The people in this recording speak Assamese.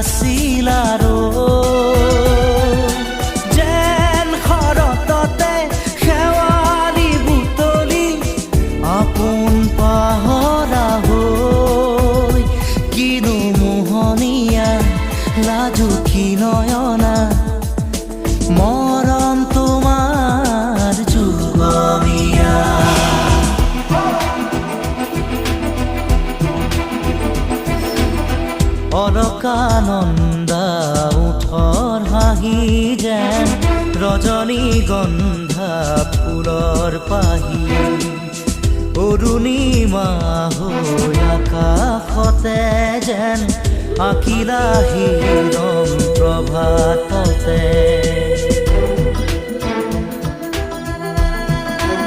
আছিল আৰু যেন শৰততে শেৱালি বুটলি আপোন পাহৰা হৈ কিনো মোহনীয়া লাজুকী নয়না মৰম তোমাৰ যুগমীয়া অলকানন্দা ওঠৰ হাঁহি যেন ৰজনীগন্ধা ফুলৰ পাহি অৰুণিমা হৈ আকাশতে যেন আঁকিলা হিৰণ প্ৰভাততে